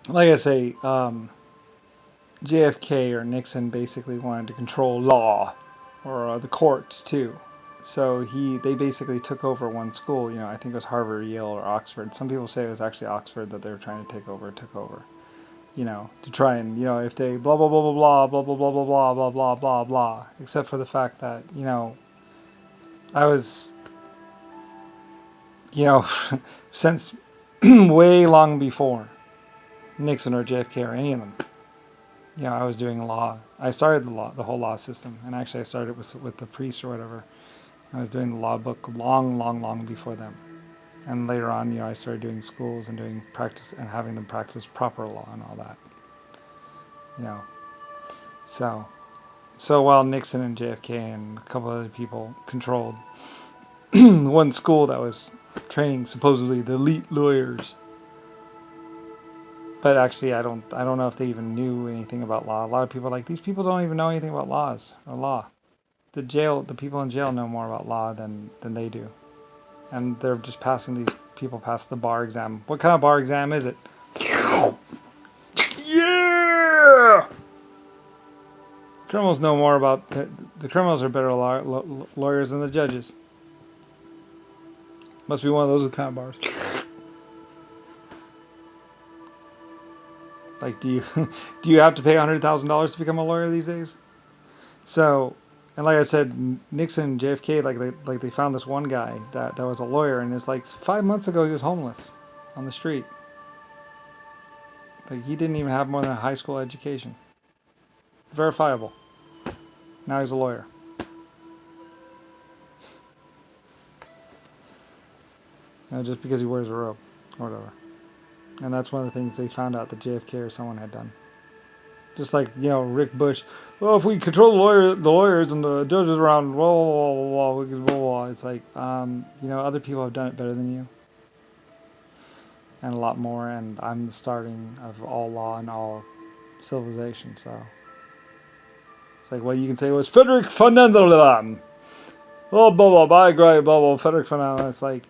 like I say, JFK or Nixon basically wanted to control law, or the courts too. So they basically took over one school. You know, I think it was Harvard, Yale, or Oxford. Some people say it was actually Oxford that they were trying to take over. Took over. You know, to try and, you know, if they blah blah blah blah blah blah blah blah blah blah blah blah blah. Except for the fact that, you know, I was, you know, since way long before Nixon or JFK or any of them. You know, I was doing law. I started the whole law system, and actually I started with the priest or whatever. I was doing the law book long, long, long before them. And later on, you know, I started doing schools and doing practice and having them practice proper law and all that. You know, so while Nixon and JFK and a couple other people controlled one school that was training supposedly the elite lawyers, but actually I don't know if they even knew anything about law. A lot of people are like, these people don't even know anything about laws or law. The people in jail know more about law than they do, and they're just passing these people past the bar exam. What kind of bar exam is it? Yeah. Criminals know more about the criminals are better lawyers than the judges. Must be one of those kind of bars. Like, do you do you have to pay $100,000 to become a lawyer these days? So, and like I said, Nixon and JFK, like they found this one guy that was a lawyer, and it's like 5 months ago he was homeless on the street. Like, he didn't even have more than a high school education. Verifiable. Now he's a lawyer. You know, just because he wears a robe or whatever. And that's one of the things they found out that JFK or someone had done. Just like, you know, Rick Bush. Well, if we control the lawyers and the judges around, it's like, you know, other people have done it better than you, and a lot more. And I'm the starting of all law and all civilization. So it's like, well, you can say it was Frederick von Endelman. Oh, blah blah blah, blah blah. Frederick von Endelman. It's like,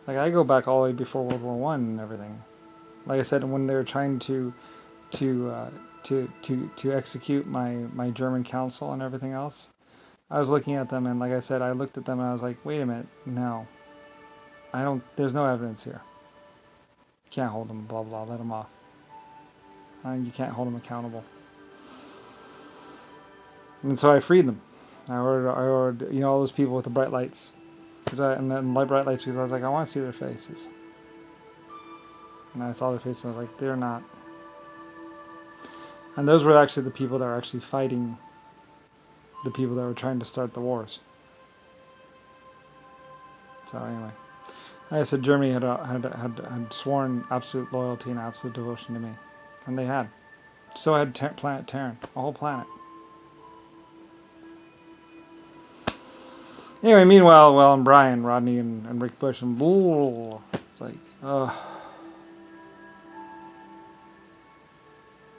I go back all the way before World War One and everything. Like I said, when they were trying to uh, to execute my German council and everything else, I was looking at them, and like I said, I looked at them and I was like, wait a minute, no, I don't. There's no evidence here. You can't hold them. Blah blah. Let them off. You can't hold them accountable. And so I freed them. I ordered, you know, all those people with the bright lights, and then bright lights because I was like, I want to see their faces. And I saw their faces, and I was like, they're not. And those were actually the people that were actually fighting the people that were trying to start the wars. So anyway, like I said, Germany had sworn absolute loyalty and absolute devotion to me, and they had. So had planet Terran, a whole planet. Anyway, meanwhile, well, and Brian, Rodney, and Rick Bush, and blah, it's like,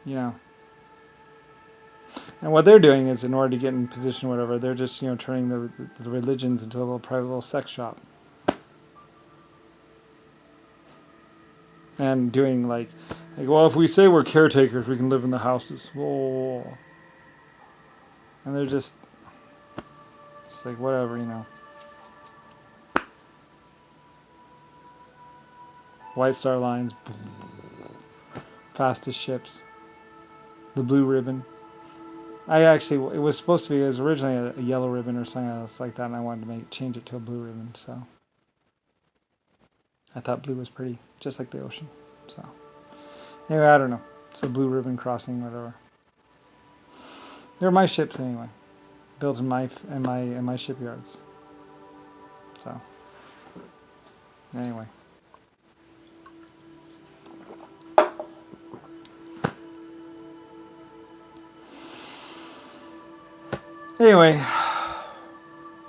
you know. And what they're doing is, in order to get in position, or whatever, they're just, you know, turning the religions into a little private little sex shop, and doing like, well, if we say we're caretakers, we can live in the houses. Whoa. And they're just like, whatever, you know. White Star Lines, fastest ships, the blue ribbon. It was supposed to be, it was originally a yellow ribbon or something else like that, and I wanted to change it to a blue ribbon, so I thought blue was pretty, just like the ocean. So anyway, I don't know. So blue ribbon crossing, whatever. They're my ships anyway, built in my shipyards. So anyway. Anyway,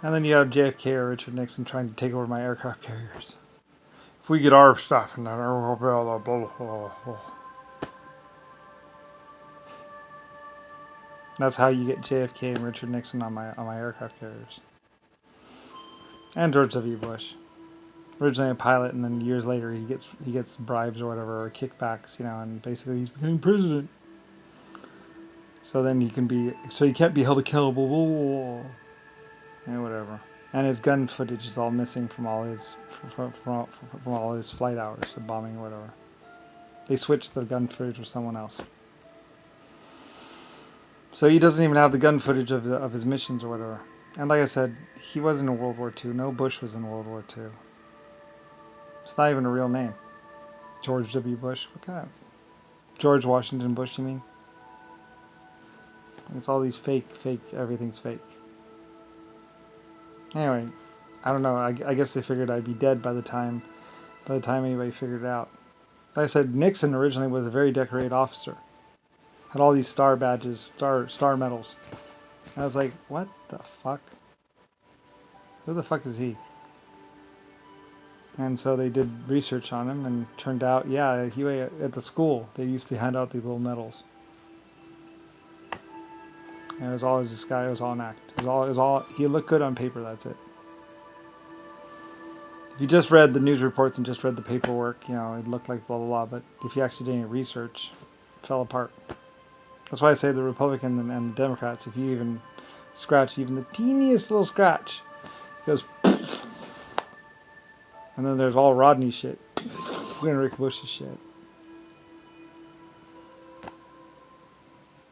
and then you have JFK or Richard Nixon trying to take over my aircraft carriers. If we get our stuff in that, blah, blah, blah, blah, blah. That's how you get JFK and Richard Nixon on my aircraft carriers. And George W. Bush. Originally a pilot, and then years later he gets bribes or whatever, or kickbacks, and basically he's becoming president. So then he can't be held accountable, and whatever. And his gun footage is all missing from all his flight hours of bombing or whatever. They switched the gun footage with someone else. So he doesn't even have the gun footage of his missions or whatever. And like I said, he wasn't in World War II. No Bush was in World War II. It's not even a real name. George W. Bush. What kind of... George Washington Bush, you mean? It's all these fake, everything's fake. Anyway, I don't know. I guess they figured I'd be dead by the time anybody figured it out. Like I said, Nixon originally was a very decorated officer. Had all these star badges, star medals. And I was like, what the fuck? Who the fuck is he? And so they did research on him, and turned out, yeah, he at the school they used to hand out these little medals. And it was all this guy. It was all an act. It was all. He looked good on paper. That's it. If you just read the news reports and just read the paperwork, it looked like blah blah blah. But if you actually did any research, it fell apart. That's why I say the Republican and the Democrats. If you even scratch even the teeniest little scratch, it goes. And then there's all Rodney shit, and Rick Bush's shit.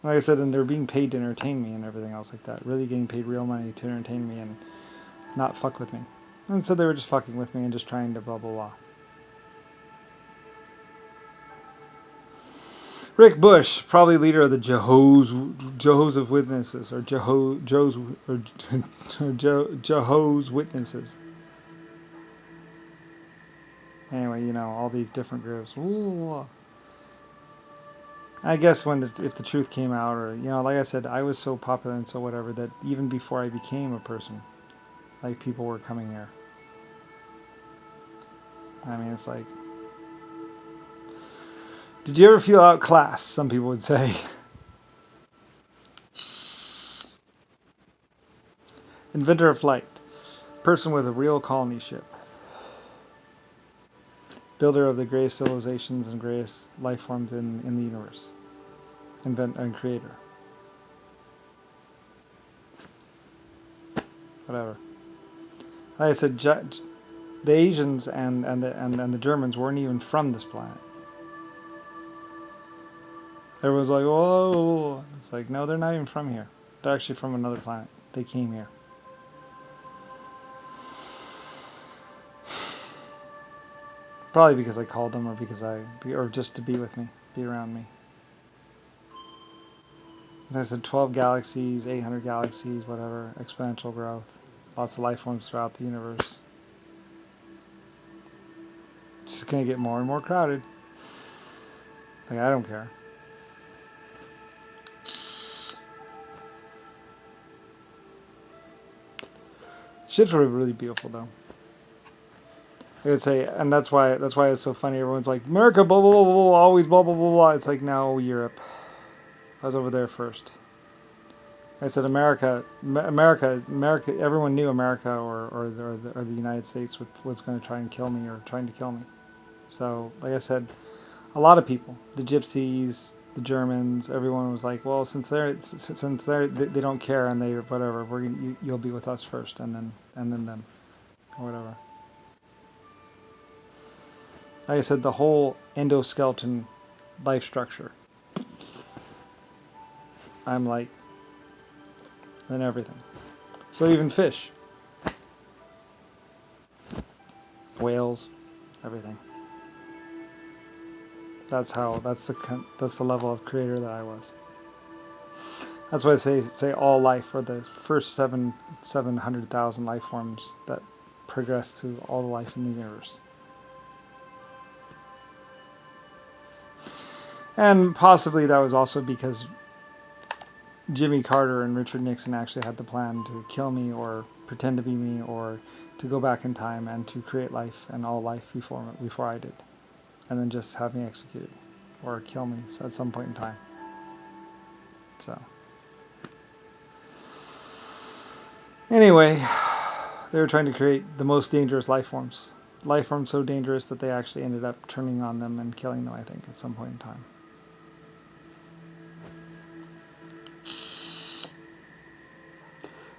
Like I said, and they're being paid to entertain me and everything else like that. Really getting paid real money to entertain me and not fuck with me. And so they were just fucking with me and just trying to blah blah blah. Rick Bush, probably leader of the Jehovah's Witnesses, or Jehovah's Witnesses. Anyway, all these different groups. Ooh. I guess if the truth came out, or like I said, I was so popular and so whatever that even before I became a person, like people were coming here. I mean, it's like, did you ever feel outclassed? Some people would say. Inventor of flight, person with a real colony ship. Builder of the greatest civilizations and greatest life forms in the universe. And creator. Whatever. Like I said, the Asians and the Germans weren't even from this planet. Everyone's like, whoa. It's like, no, they're not even from here. They're actually from another planet. They came here. Probably because I called them, or just to be with me, be around me. Like I said, 12 galaxies, 800 galaxies, whatever, exponential growth, lots of life forms throughout the universe. It's just going to get more and more crowded. Like, I don't care. Ships are really beautiful, though. I would say, and that's why it's so funny. Everyone's like, America, blah, blah, blah, blah, blah, always blah, blah, blah, blah. It's like, no, Europe. I was over there first. I said, America, everyone knew America or the United States was going to try and kill me, or trying to kill me. So, like I said, a lot of people, the Gypsies, the Germans, everyone was like, well, since they don't care and they whatever, you'll be with us first, and then them, or whatever. Like I said, the whole endoskeleton life structure. I'm like, and everything. So even fish, whales, everything. That's the level of creator that I was. That's why I say all life, or the first 700,000 life forms that progress to all the life in the universe. And possibly that was also because Jimmy Carter and Richard Nixon actually had the plan to kill me, or pretend to be me, or to go back in time and to create life and all life before I did, and then just have me executed or kill me at some point in time. So anyway, they were trying to create the most dangerous life forms life forms so dangerous that they actually ended up turning on them and killing them, I think, at some point in time.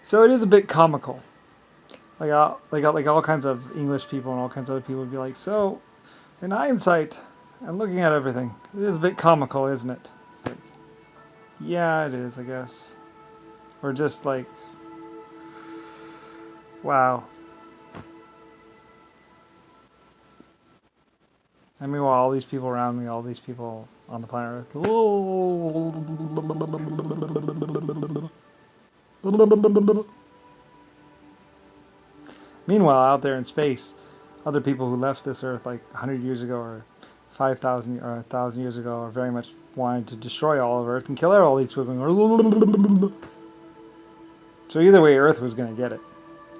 So it is a bit comical. Like all kinds of English people and all kinds of other people would be like, so, in hindsight, and looking at everything, it is a bit comical, isn't it? It's like, yeah, it is, I guess. Or just like, wow. And meanwhile, all these people around me, all these people on the planet Earth. Meanwhile, out there in space, other people who left this Earth like 100 years ago or 5,000 or 1,000 years ago are very much wanting to destroy all of Earth and kill all these people. So either way, Earth was going to get it.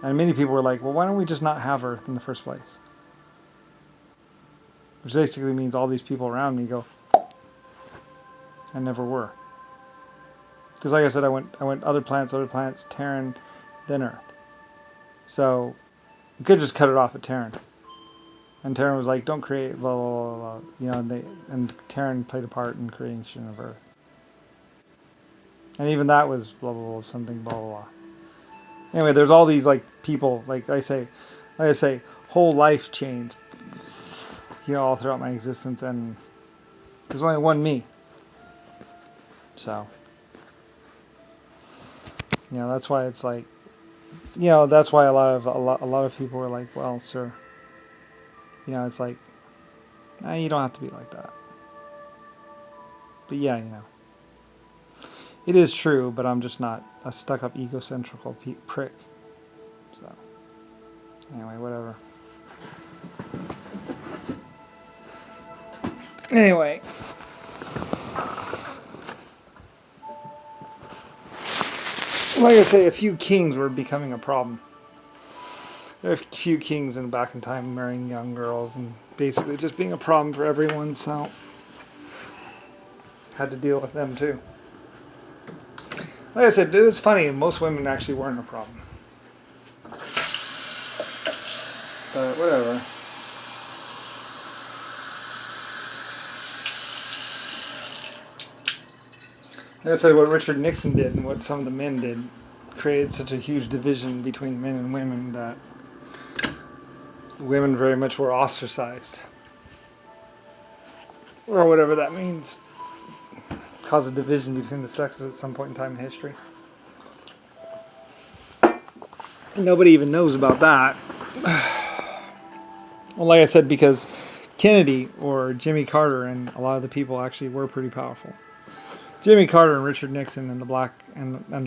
And many people were like, well, why don't we just not have Earth in the first place? Which basically means all these people around me go, and never were. Because like I said, I went other planets, Terran, then Earth. So we could just cut it off at Terran. And Terran was like, don't create blah, blah, blah, blah. You know, and Terran played a part in creation of Earth. And even that was blah, blah, blah, something blah, blah, blah. Anyway, there's all these like people, like I say, whole life chains, you know, all throughout my existence, and there's only one me. So, you know, that's why it's like, you know, that's why a lot of people were like, well, sir, you know, it's like, nah, you don't have to be like that. But yeah, you know, it is true, but I'm just not a stuck-up egocentrical prick. So, anyway, whatever. Anyway. Like I say, a few kings were becoming a problem. There are a few kings back in time marrying young girls and basically just being a problem for everyone, so had to deal with them too. Like I said, it was funny, most women actually weren't a problem. But whatever. Like I said, what Richard Nixon did and what some of the men did created such a huge division between men and women that women very much were ostracized. Or whatever that means. Caused a division between the sexes at some point in time in history. Nobody even knows about that. Well, like I said, because Kennedy or Jimmy Carter and a lot of the people actually were pretty powerful. Jimmy Carter and Richard Nixon and the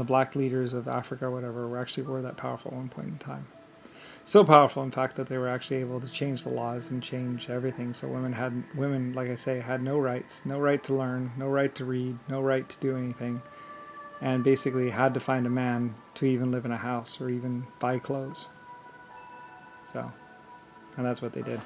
black leaders of Africa, whatever, were that powerful at one point in time. So powerful, in fact, that they were actually able to change the laws and change everything. So women, like I say, had no rights, no right to learn, no right to read, no right to do anything, and basically had to find a man to even live in a house or even buy clothes. So, and that's what they did.